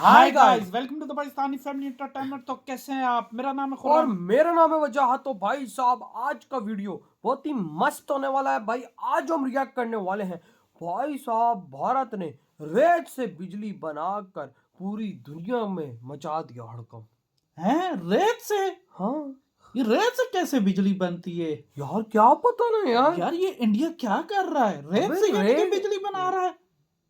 Hi guys, welcome to the Pakistani family entertainment. तो कैसे हैं आप? मेरा नाम है और मेरा नाम है वजह। तो भाई साहब, आज का वीडियो बहुत ही मस्त होने वाला है भाई। आज हम रिएक्ट करने वाले हैं भाई साहब, भारत ने रेत से बिजली बनाकर पूरी दुनिया में मचा दिया हड़कंप। हैं? रेत से? हाँ, ये रेत से कैसे बिजली बनती है यार क्या पता ना यार। यार ये इंडिया क्या कर रहा है? रेत अबे से यानी कि रेत- बिजली बना रहा है?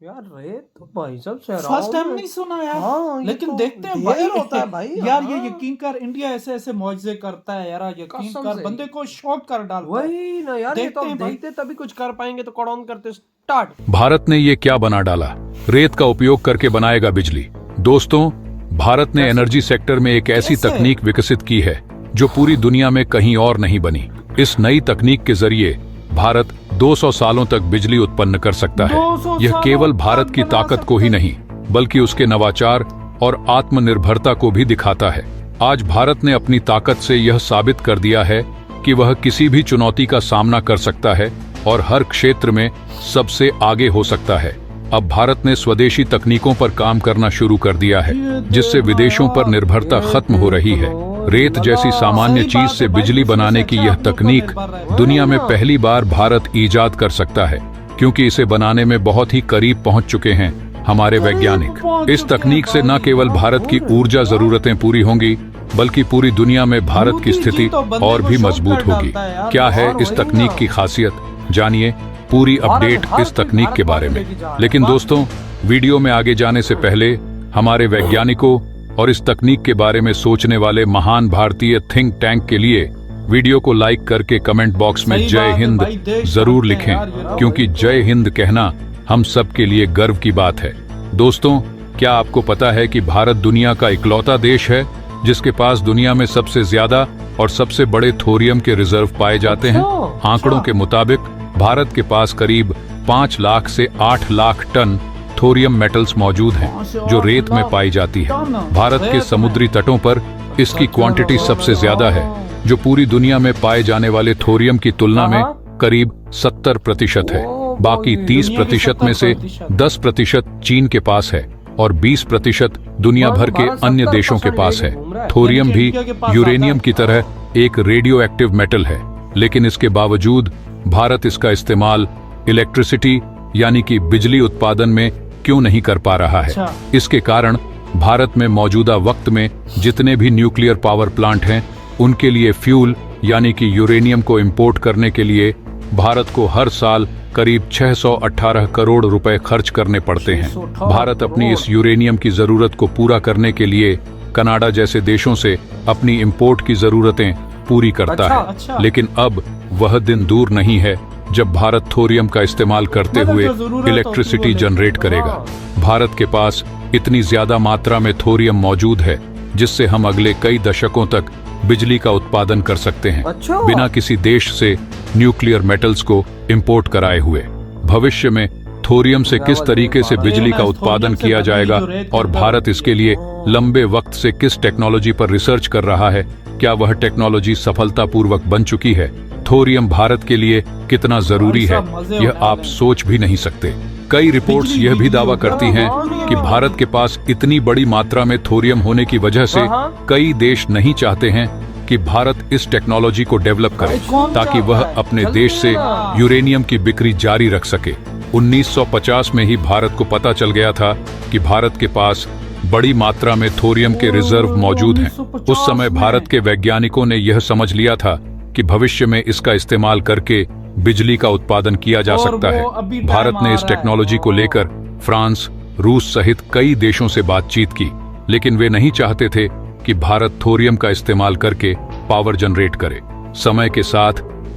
यार रेत तो भाई साहब फर्स्ट टाइम नहीं सुना यार। हाँ, लेकिन तो देखते हैं ढेर भाई होता है भाई। यार हाँ। ये यकीन कर, इंडिया ऐसे ऐसे मौजज़े करता है यार, यकीन कसम कर, से। बंदे को शॉक कर डालता है। वही ना यार, ये तो देखते हैं भाई। देखते तभी कुछ कर पाएंगे। तो कौन करते स्टार्ट। भारत ने ये क्या बना डाला? रेत का उपयोग करके बनाएगा बिजली। दोस्तों, भारत ने एनर्जी सेक्टर में एक ऐसी कैसे? तकनीक विकसित की है जो पूरी दुनिया में कहीं और नहीं बनी। इस नई तकनीक के जरिए भारत 200 सालों तक बिजली उत्पन्न कर सकता है। 200 यह सालों केवल तक भारत की बना ताकत को ही सकते हैं। नहीं बल्कि उसके नवाचार और आत्मनिर्भरता को भी दिखाता है। आज भारत ने अपनी ताकत से यह साबित कर दिया है कि वह किसी भी चुनौती का सामना कर सकता है और हर क्षेत्र में सबसे आगे हो सकता है। अब भारत ने स्वदेशी तकनीकों पर काम करना शुरू कर दिया है, जिससे विदेशों पर निर्भरता खत्म हो रही है। रेत जैसी सामान्य चीज से बिजली बनाने की यह तकनीक दुनिया में पहली बार भारत ईजाद कर सकता है, क्योंकि इसे बनाने में बहुत ही करीब पहुंच चुके हैं हमारे वैज्ञानिक। इस तकनीक से न केवल भारत की ऊर्जा जरूरतें पूरी होंगी, बल्कि पूरी दुनिया में भारत की स्थिति और भी मजबूत होगी। क्या है इस तकनीक की खासियत? जानिए पूरी अपडेट इस तकनीक के बारे में। लेकिन दोस्तों, वीडियो में आगे जाने से पहले हमारे वैज्ञानिकों और इस तकनीक के बारे में सोचने वाले महान भारतीय थिंक टैंक के लिए वीडियो को लाइक करके कमेंट बॉक्स में जय हिंद जरूर लिखें, क्योंकि जय हिंद कहना हम सब के लिए गर्व की बात है। दोस्तों, क्या आपको पता है कि भारत दुनिया का इकलौता देश है जिसके पास दुनिया में सबसे ज्यादा और सबसे बड़े थोरियम के रिजर्व पाए जाते हैं? आंकड़ों के मुताबिक भारत के पास करीब 5 लाख से 8 लाख टन थोरियम मेटल्स मौजूद हैं, जो रेत में पाई जाती है। भारत के समुद्री तटों पर इसकी क्वांटिटी सबसे ज्यादा है, जो पूरी दुनिया में पाए जाने वाले थोरियम की तुलना में करीब 70% है। बाकी 30% में से 10% चीन के पास है और 20% दुनिया भर के अन्य देशों के पास है। थोरियम भी यूरेनियम की तरह एक रेडियो एक्टिव मेटल है, लेकिन इसके बावजूद भारत इसका इस्तेमाल इलेक्ट्रिसिटी यानी कि बिजली उत्पादन में क्यों नहीं कर पा रहा है? इसके कारण भारत में मौजूदा वक्त में जितने भी न्यूक्लियर पावर प्लांट हैं, उनके लिए फ्यूल यानी कि यूरेनियम को इंपोर्ट करने के लिए भारत को हर साल करीब 618 करोड़ रुपए खर्च करने पड़ते हैं। भारत अपनी इस यूरेनियम की जरूरत को पूरा करने के लिए कनाडा जैसे देशों से अपनी इंपोर्ट की जरूरतें पूरी करता है। लेकिन अब वह दिन दूर नहीं है जब भारत थोरियम का इस्तेमाल करते हुए इलेक्ट्रिसिटी जनरेट करेगा। भारत के पास इतनी ज्यादा मात्रा में थोरियम मौजूद है जिससे हम अगले कई दशकों तक बिजली का उत्पादन कर सकते हैं, बिना किसी देश से न्यूक्लियर मेटल्स को इंपोर्ट कराए हुए। भविष्य में थोरियम से किस तरीके से बिजली का उत्पादन किया जाएगा और भारत इसके लिए लंबे वक्त से किस टेक्नोलॉजी पर रिसर्च कर रहा है, क्या वह टेक्नोलॉजी सफलतापूर्वक बन चुकी है? थोरियम भारत के लिए कितना जरूरी है, यह आप सोच भी नहीं सकते। कई रिपोर्ट्स यह भी दावा करती हैं कि भारत के पास इतनी बड़ी मात्रा में थोरियम होने की वजह से कई देश नहीं चाहते हैं कि भारत इस टेक्नोलॉजी को डेवलप करे, ताकि वह अपने देश से यूरेनियम की बिक्री जारी रख सके। 1950 में ही भारत को पता चल गया था कि भारत के पास बड़ी मात्रा में थोरियम के रिजर्व मौजूद हैं। उस समय भारत के वैज्ञानिकों ने यह समझ लिया था कि भविष्य में इसका इस्तेमाल करके बिजली का उत्पादन किया जा सकता है। भारत ने इस टेक्नोलॉजी को लेकर फ्रांस, रूस सहित कई देशों से बातचीत की, लेकिन वे नहीं चाहते थे कि भारत थोरियम का इस्तेमाल करके पावर जनरेट करे। समय के साथ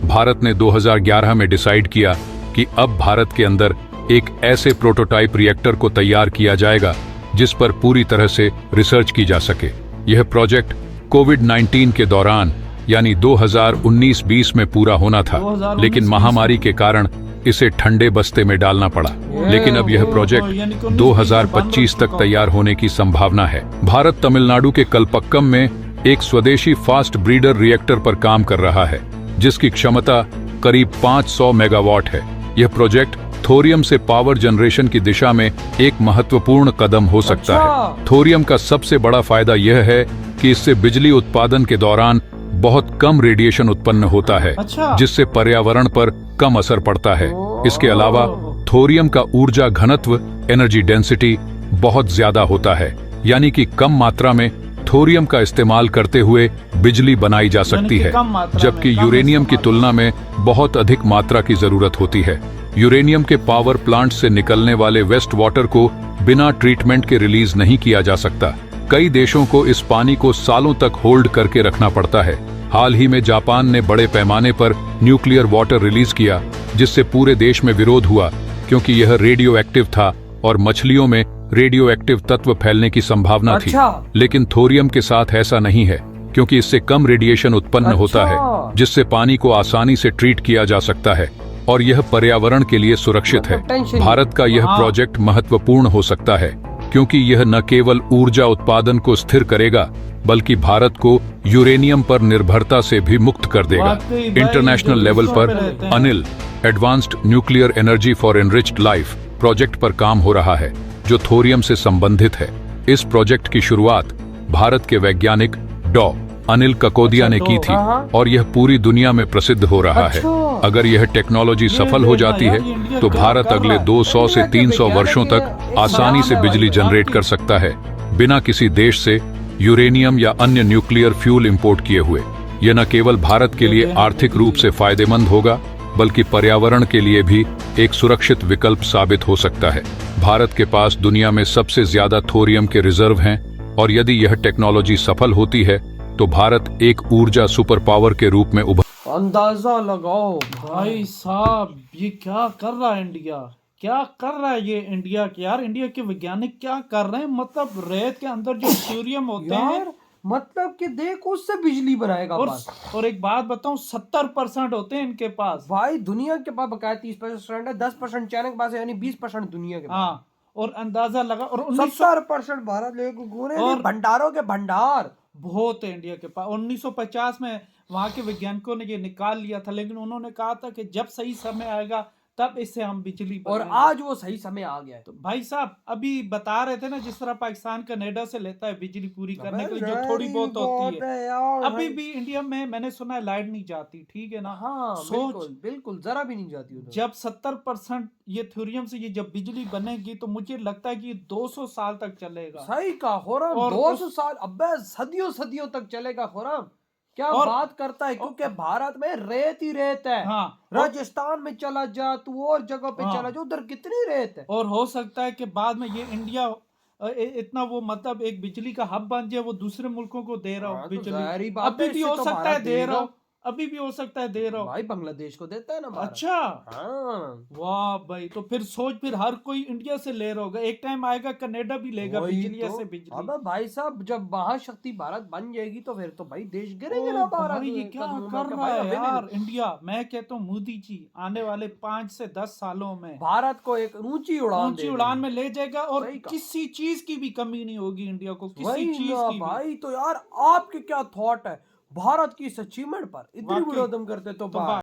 भारत ने 2011 में डिसाइड किया कि अब भारत के अंदर एक ऐसे प्रोटोटाइप रिएक्टर को तैयार किया जाएगा जिस पर पूरी तरह से रिसर्च की जा सके। यह प्रोजेक्ट कोविड-19 के दौरान यानी 2019-20 में पूरा होना था, लेकिन महामारी के कारण इसे ठंडे बस्ते में डालना पड़ा। लेकिन अब यह प्रोजेक्ट 2025 तक तैयार होने की संभावना है। भारत तमिलनाडु के कलपक्कम में एक स्वदेशी फास्ट ब्रीडर रिएक्टर पर काम कर रहा है, जिसकी क्षमता करीब 500 मेगावाट है। यह प्रोजेक्ट थोरियम से पावर जनरेशन की दिशा में एक महत्वपूर्ण कदम हो सकता है। थोरियम का सबसे बड़ा फायदा यह है कि इससे बिजली उत्पादन के दौरान बहुत कम रेडिएशन उत्पन्न होता है, जिससे पर्यावरण पर कम असर पड़ता है। इसके अलावा थोरियम का ऊर्जा घनत्व एनर्जी डेंसिटी बहुत ज्यादा होता है, यानी कि कम मात्रा में थोरियम का इस्तेमाल करते हुए बिजली बनाई जा सकती है, जबकि यूरेनियम की तुलना में बहुत अधिक मात्रा की जरूरत होती है। यूरेनियम के पावर प्लांट से निकलने वाले वेस्ट वाटर को बिना ट्रीटमेंट के रिलीज नहीं किया जा सकता। कई देशों को इस पानी को सालों तक होल्ड करके रखना पड़ता है। हाल ही में जापान ने बड़े पैमाने पर न्यूक्लियर वाटर रिलीज किया, जिससे पूरे देश में विरोध हुआ, क्योंकि यह रेडियो एक्टिव था और मछलियों में रेडियो एक्टिव तत्व फैलने की संभावना थी। लेकिन थोरियम के साथ ऐसा नहीं है, क्योंकि इससे कम रेडिएशन उत्पन्न होता है, जिससे पानी को आसानी से ट्रीट किया जा सकता है और यह पर्यावरण के लिए सुरक्षित है। भारत का यह प्रोजेक्ट महत्वपूर्ण हो सकता है, क्योंकि यह न केवल ऊर्जा उत्पादन को स्थिर करेगा, बल्कि भारत को यूरेनियम पर निर्भरता से भी मुक्त कर देगा। इंटरनेशनल लेवल पर Anil advanced nuclear energy for enriched life project पर काम हो रहा है, जो थोरियम से संबंधित है। इस प्रोजेक्ट की शुरुआत भारत के वैज्ञानिक डॉ. अनिल ककोदिया ने की थी और यह पूरी दुनिया में प्रसिद्ध हो रहा है। अगर यह टेक्नोलॉजी सफल हो जाती है तो भारत अगले 200 से 300 वर्षों तक आसानी से बिजली जनरेट कर सकता है, बिना किसी देश से यूरेनियम या अन्य न्यूक्लियर फ्यूल इंपोर्ट किए हुए। यह न केवल भारत के लिए आर्थिक रूप से फायदेमंद होगा, बल्कि पर्यावरण के लिए भी एक सुरक्षित विकल्प साबित हो सकता है। भारत के पास दुनिया में सबसे ज्यादा थोरियम के रिजर्व हैं, और यदि यह टेक्नोलॉजी सफल होती है तो भारत एक ऊर्जा सुपर पावर के रूप में उभर। अंदाजा लगाओ भाई साहब, ये क्या कर रहा है इंडिया, क्या कर रहा है ये इंडिया के यार। इंडिया के वैज्ञानिक क्या कर रहे हैं, मतलब रेत के अंदर जो थोरियम होते हैं, मतलब कि देख उससे बिजली बनाएगा। और एक बात बताऊं, 70% होते हैं इनके पास। भाई दुनिया के पास बकाया 30% है, 10% चाइना के पास है, यानी 20% दुनिया के पास। हाँ, और अंदाजा लगा, और 70% भारत लेके भंडारों के भंडार बहुत है इंडिया के पास। 1950 में वहां के वैज्ञानिकों ने ये निकाल लिया था, लेकिन उन्होंने कहा था कि जब सही समय आएगा तब इससे हम बिजली और आज वो सही समय आ गया है। तो भाई साहब अभी बता रहे थे ना, जिस तरह पाकिस्तान कनाडा से लेता है बिजली पूरी करने के लिए जो थोड़ी बहुत होती है, अभी भी इंडिया में मैंने सुना है लाइट नहीं जाती, ठीक है ना। हाँ, सोच बिल्कुल जरा भी नहीं जाती। जब 70% ये थोरियम से ये जब बिजली बनेगी तो मुझे लगता है कि 200 साल तक चलेगा। सही कहा खुर्रम, 200 साल, अब्बे सदियों सदियों तक चलेगा खुर्रम। क्या बात करता है, क्योंकि भारत में रेत ही रेत है। हाँ, राजस्थान में चला जा, तू और जगह पे चला जा, उधर कितनी रेत है। और हो सकता है कि बाद में ये इंडिया इतना वो मतलब एक बिजली का हब बन जाए, वो दूसरे मुल्कों को दे रहा हो बिजली। अभी भी हो सकता है दे रहा हो, अभी भी हो सकता है दे रहा हो। भाई बांग्लादेश को देता है ना भारत। अच्छा, हाँ। वाह भाई, तो फिर सोच, फिर हर कोई इंडिया से ले रहा होगा, एक टाइम आएगा कनाडा भी लेगा बिजली तो, से बिजली। अब भाई साहब जब महाशक्ति भारत बन जाएगी तो फिर तो भाई देश गिरेंगे ना। भारत ये क्या कर रहा है यार इंडिया। मैं कहता हूँ मोदी जी आने वाले 5 से 10 सालों में भारत को एक ऊंची उड़ान में ले जाएगा, और किसी चीज की भी कमी नहीं होगी इंडिया को, किसी चीज की। भाई तो यार आपके क्या थॉट है भारत की इस अचीवमेंट पर? इतनी वीडियो तुम करते तो